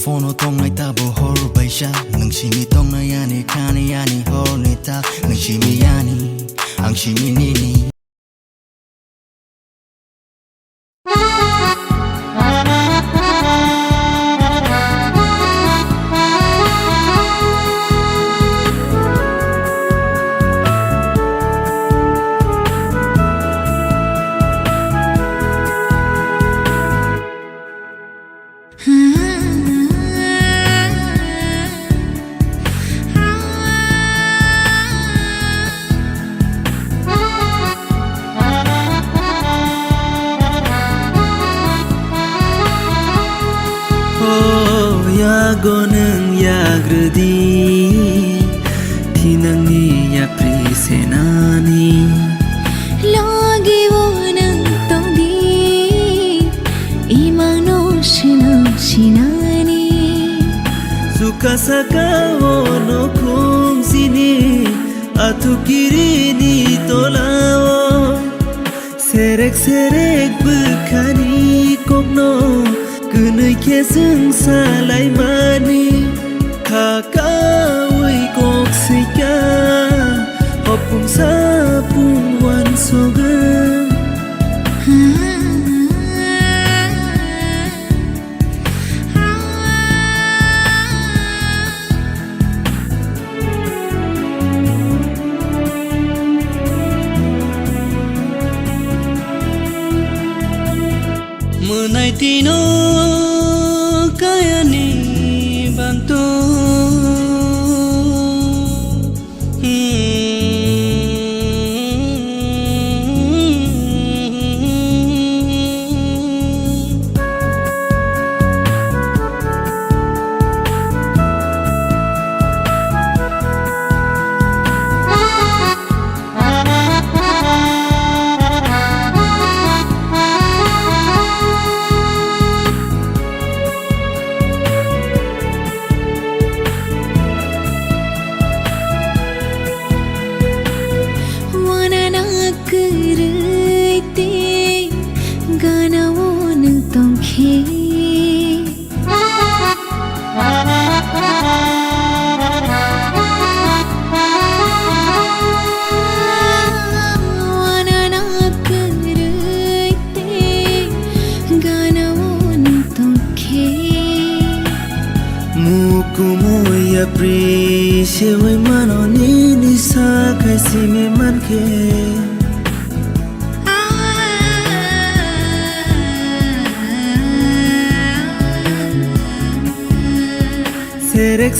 phone tong ngai ta bo hor bai sha nang shi mi tong na yani khani yani hor ni ta nang shi mi yani ang shi mi ni Yagoneng yagredi tinangi ya prisenani lagi wonang tongdi imang no sinani suka saka wono kum sini atu kiri ni tolao serek bukhani kokno Kunai keseng salai mani Kakawai kok sika Hopung sapung wan soga Menai tino kaya ni bantu Kumoya appreciate we mano ni nisa kaisi me manke Serek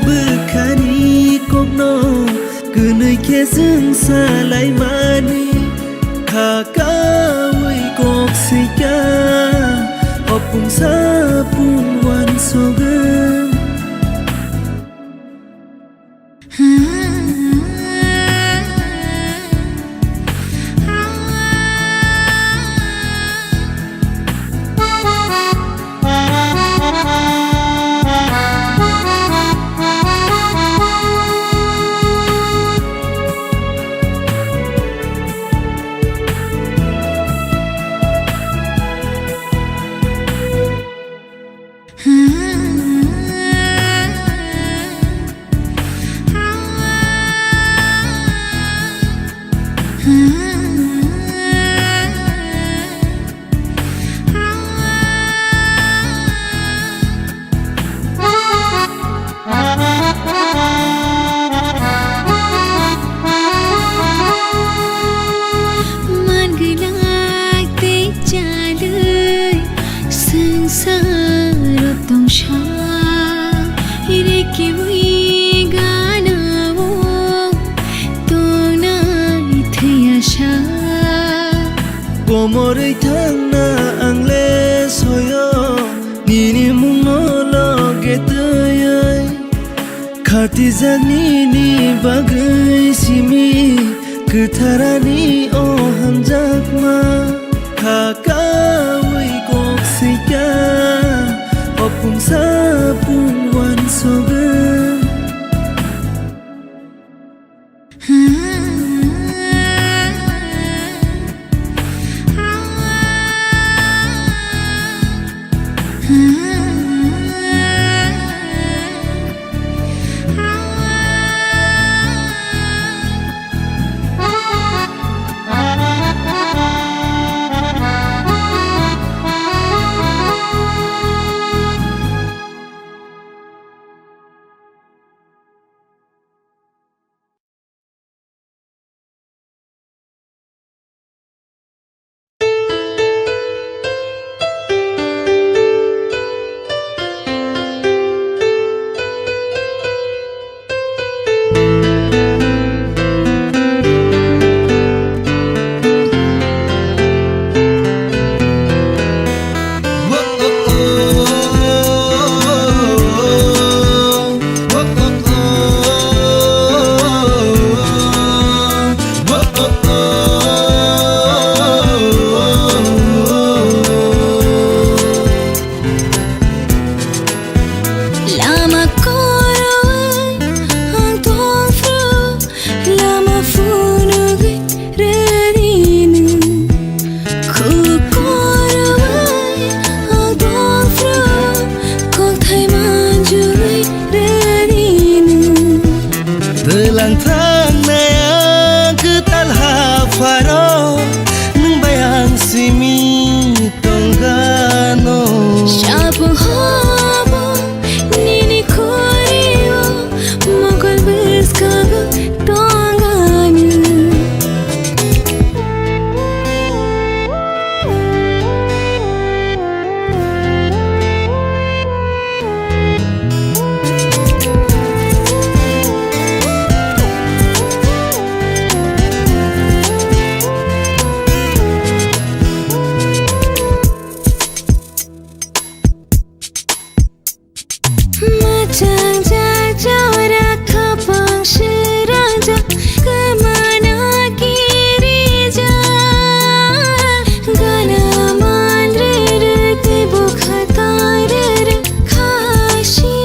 bukhani kokno Kunai keseng salai mani Kakawai kok sika Hopung sapung wan soga Komorei thangna angle soyo nini mungno loge tayai khati jagni ni bagai simi kutharani o hamjakma kakawai kok sika opung sapung wan soga Macang jajah kapang seraja kemana kiri jah gana mandre tibu khatar khasiliado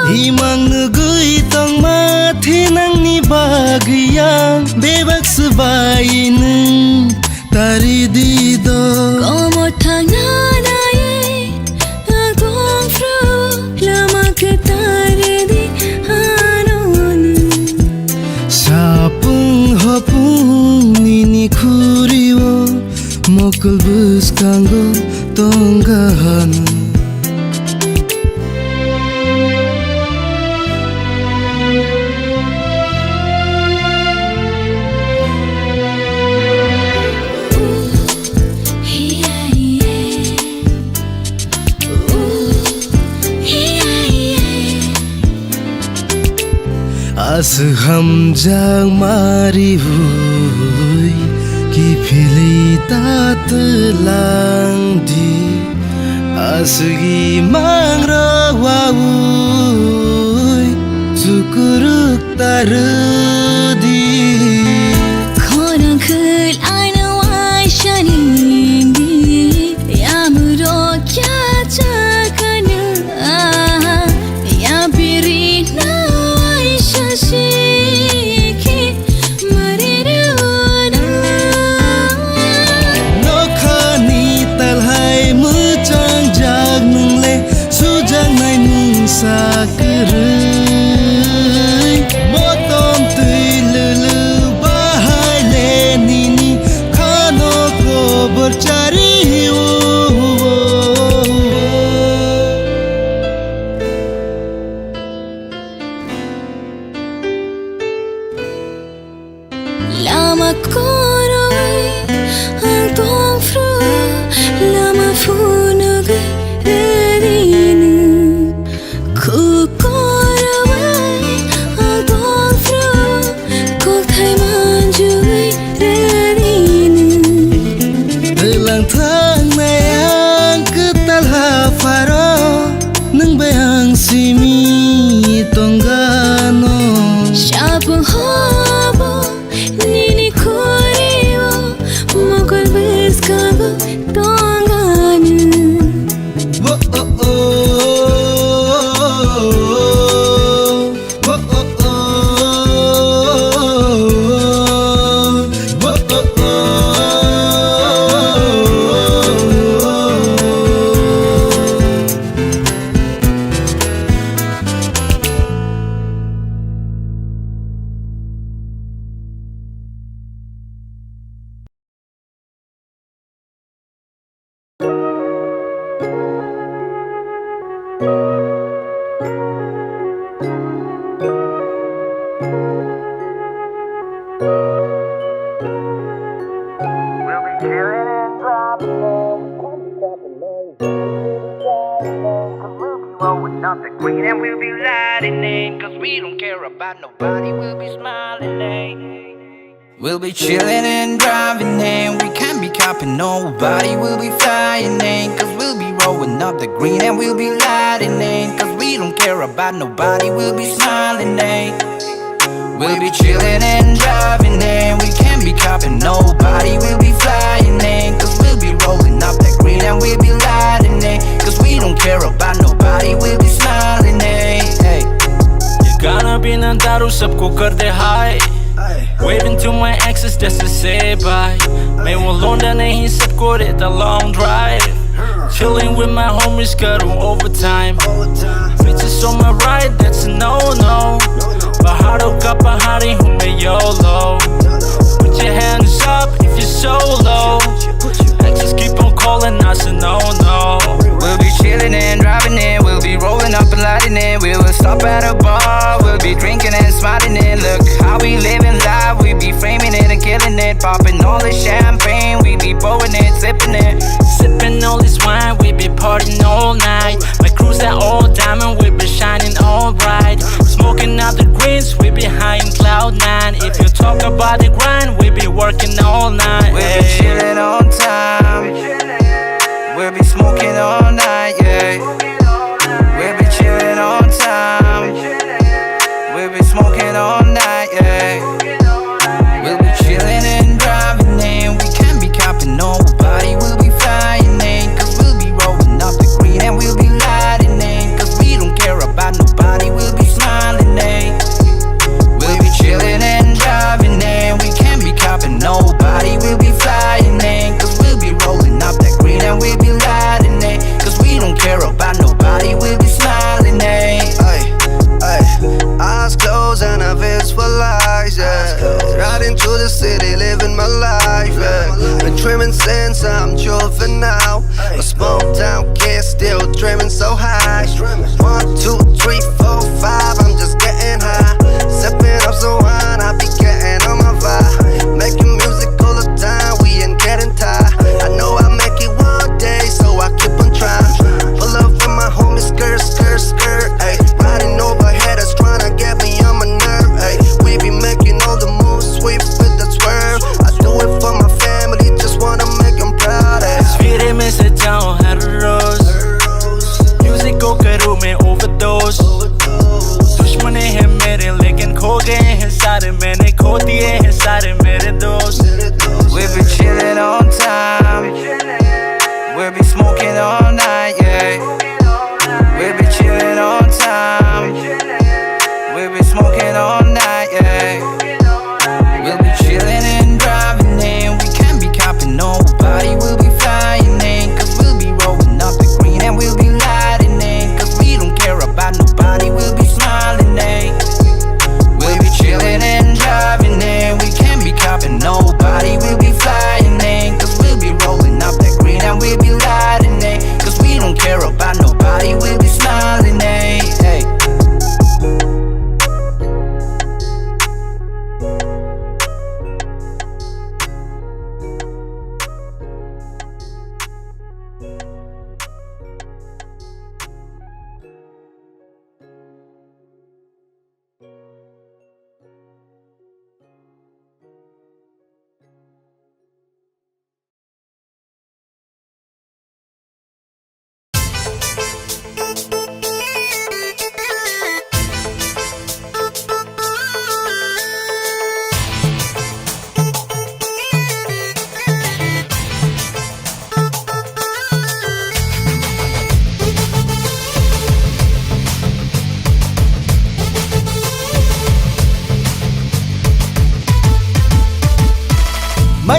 Himang nugui tong mati nang ni bagiyang bebak sebayi nung tari dido como tanana ye agong fru lama ketare di anon Sapung hopung nini kuriwo mokol bus kanggo tonggahan As ham jang mari hui ki phili ta telang di as gi mang ro wa hui sukuruk tarudi khorang khul aina wa shanindi yamro kya chakana ya birina shiki mariruna nokhani talhai mu chang jag nung le su jang nai nung sa kurui motom tui lulu bahai le nini khano ko borchari lama koroi ang tong fru lama funugai redinu ku koroi ang tong fru kok thai manjui redinu Telang thang nayang ketalha faro nang bayang simi tonggano Shabung hobo nini kuriwo mokol beskabu tonganu Wo oh oh Wo oh oh Wo oh Up the green and we'll be lighting it, cause we don't care about nobody, we'll be smiling it. We'll be chilling and driving in, we can't be copping nobody, we'll be flying in, cause we'll be rolling up the green and we'll be lighting it, cause we don't care about nobody, we'll be smiling it. We'll be chilling and driving in, we can't be copping nobody, we'll be flying in, cause we'll be rolling up the green and we'll be lighting it, cause we don't care about nobody, we'll be smiling it. Hey. ये गाना बिना दारू सबको कर दे हाय Waving to my exes just to say bye मैं वो लौंडा नहीं सबको देता long drive Chilling with my homies करूँ overtime Bitches on my right that's a no-no पहाड़ों का पहाड़ी हूँ मैं YOLO Put your hands up if you're solo Exes keep on calling I said no-no We'll be chilling and driving in, we'll be rolling up and lighting it. We will stop at a bar, we'll be drinking and smiling it. Look how we living life, we be framing it and killing it. Popping all the champagne, we be pouring it, sipping it. Sipping all this wine, we be partying all night. My crew's that all diamond, we be shining all bright. Smoking out the greens, we be high in cloud nine. If you talk about the grind, we be working all night. We'll be chilling on time, we'll be smoking all night.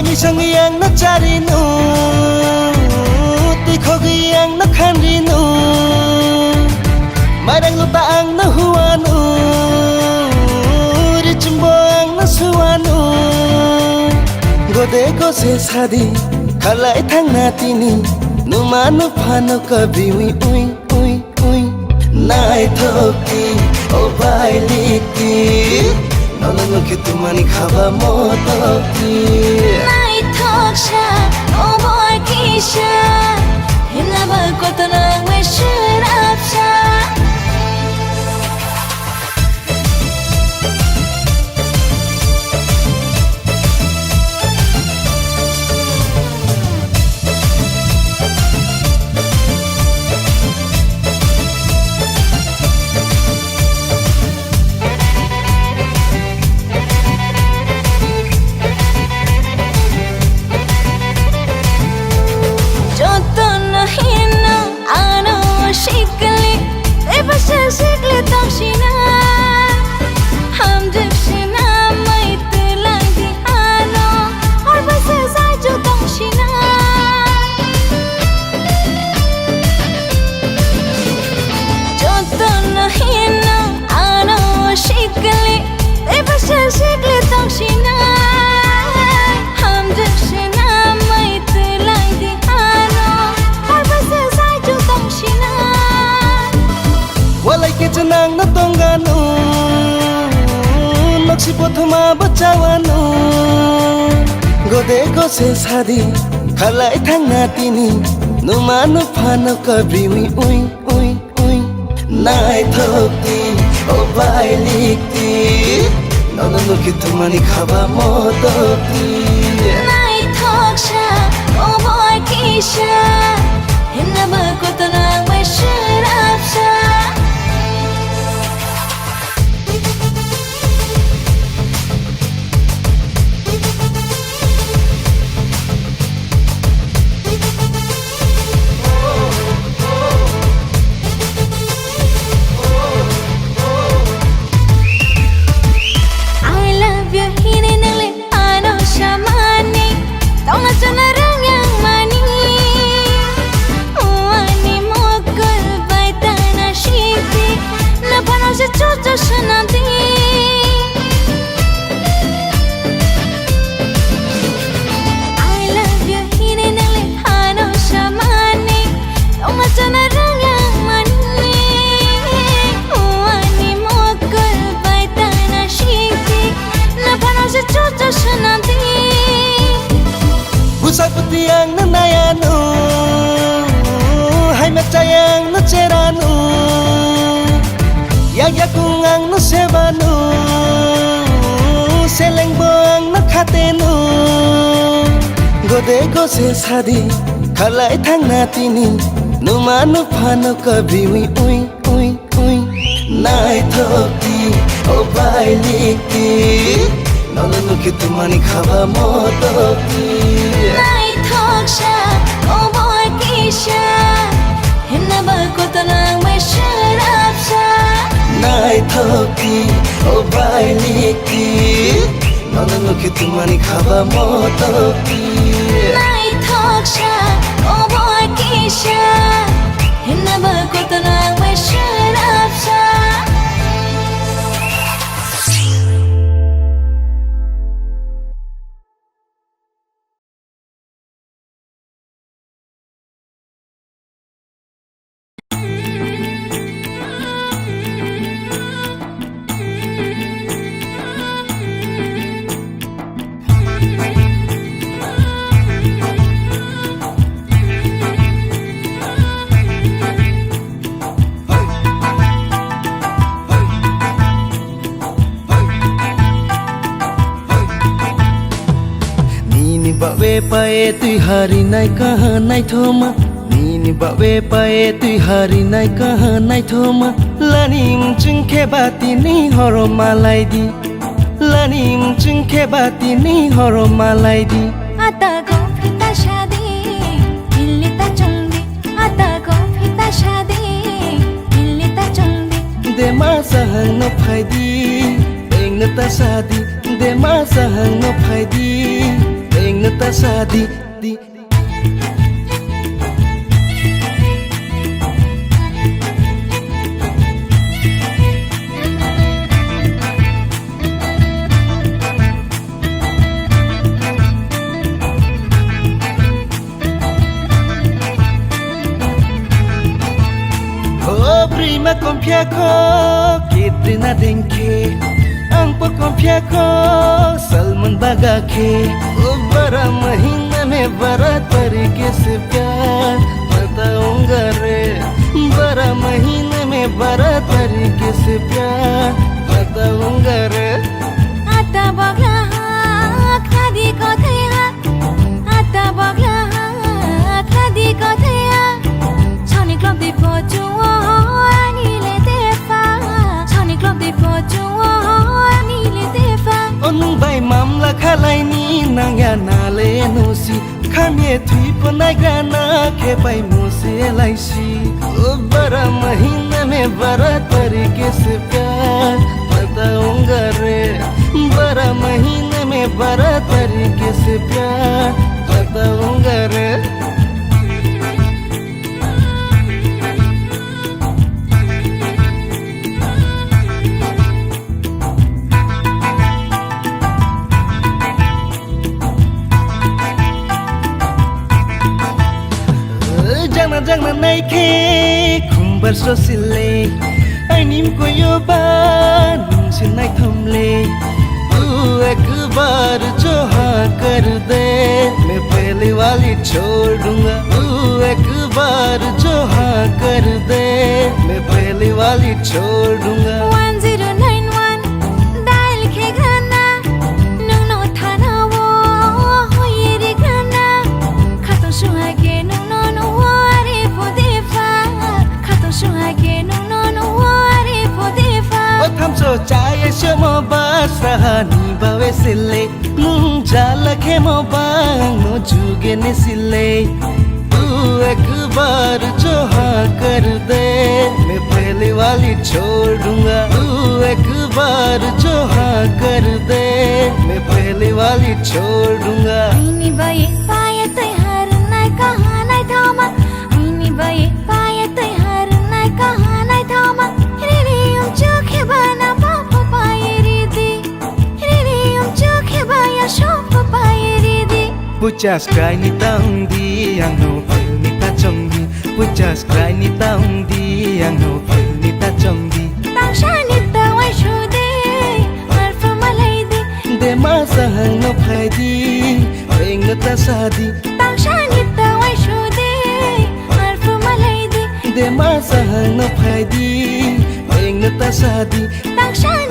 Malangi sangi ang nachari nu Tikhogi ang nakhanri nu Marang luta ang nahuwa nu Richimbo ang nasuwa nu Gode ko se sadi Kalai thang natini Numanu phano kabi ui ui ui ui Nai thoki o bai liki Nono nuke tumani khaba motoki Nai thoksha o boy kisha Hinaba kotona we shirapsha Shikli tokshina Hum jibshina Mait langdi ano Aur bas sai jo tokshina Joto nahina ano shikli shikli tokshina Hum jibshina Mait langdi ano Aur bas sai jo tokshina Walai ke janang na tonganu Noksi pothoma bachawanu Gode ko se sadi Khalai thang natini Numanu phano kabi ui ui ui ui Nai thoki o bai liki Nono nuke tumani khaba motoki Nai thoksha o boy kisha Hinaba kotona we shirapsha Busapati ang nanayanu Hai macayang naceranu Yagyakung ang nasebanu Selengbo ang nakhatenu Gode ko se sadi Khalai thang natini Numanu phano kabi ui ui ui ui Nai thoki o bai liki Nono nuke tumani khaba motoki Nai thoksha o boy kisha Hinaba kotona we shirapsha Nai thoki o bai liki Nono nuke tumani khaba motoki Nai thoksha o boy kisha Hinaba kotona we shirapsha Bawe pae tui hari nai kaha nai thoma Nini bawe pae tui hari nai kaha nai thoma Lanim chingke bati ni horo malai di Lanim chingke bati ni horo malai di Ata go fita shadi Dilli ta chundi Ata go fita shadi Dilli ta chundi De ma sahang no phai di Eng na ta sadi De ma sahang no phai di Peng nata sadi di Oh prima compiaco Kitrina denke Ang po compiaco Salman bagake Oh bara महीना में बड़ा तरीके से प्यार बताऊंगा रे बड़ा महीने में बड़ा तरीके से प्यार बताऊंगा रे आता बग्ला खादी कथैया आता बग्ला खादी कथैया छनी क्लब दे फोटो आनीले देफा छनी क्लब दे photo आनीले देफा Onung bai mamla khalai ni nangya nale nosi Khamye thui panai gana ke bai mose laisi O bara mahina mein bara tarike se pyar बताऊंगा रे bara mahina mein bara tarike se pyar बताऊंगा रे Jangan naik kumbar sosile Ainim ko yo ba nungsin naik thamle तू एक बार जो हाँ कर दे मैं पहले वाली छोड़ दूंगा तू एक बार जो हाँ कर दे मैं पहले वाली छोड़ दूंगा 1091 डायल के गाना नूं नो थाना वो हो ये रे गाना खातो सुहागे नूं नो वारे फोदेफा खातो सुहागे नूं नो वारे फोदेफा O tham so chaya sho mo ba sahani bawe sile nung jala ke mo bang no juge ne sile तू एक बार जो हाँ कर दे मैं पहले वाली छोड़ दूंगा तू एक बार जो हाँ कर दे मैं पहले वाली छोड़ दूंगा Ini baik payah tui harunai kahanai thama Ini baik payah tui harunai kahanai thama Ririum chukhe bana papa payiridi Ririum chukhe baya shopa payiridi Puchas krai ni taung di ang no pal ni ta chong di Puchas krai ni taung di ang no pal ni ta chong di Tangshani tawai shude Marfa malaidi De masa hang no phai di Peng ta sadi Tangshani tawai shude Marfa malaidi De masa hang no phai di Peng ta sadi Tangshani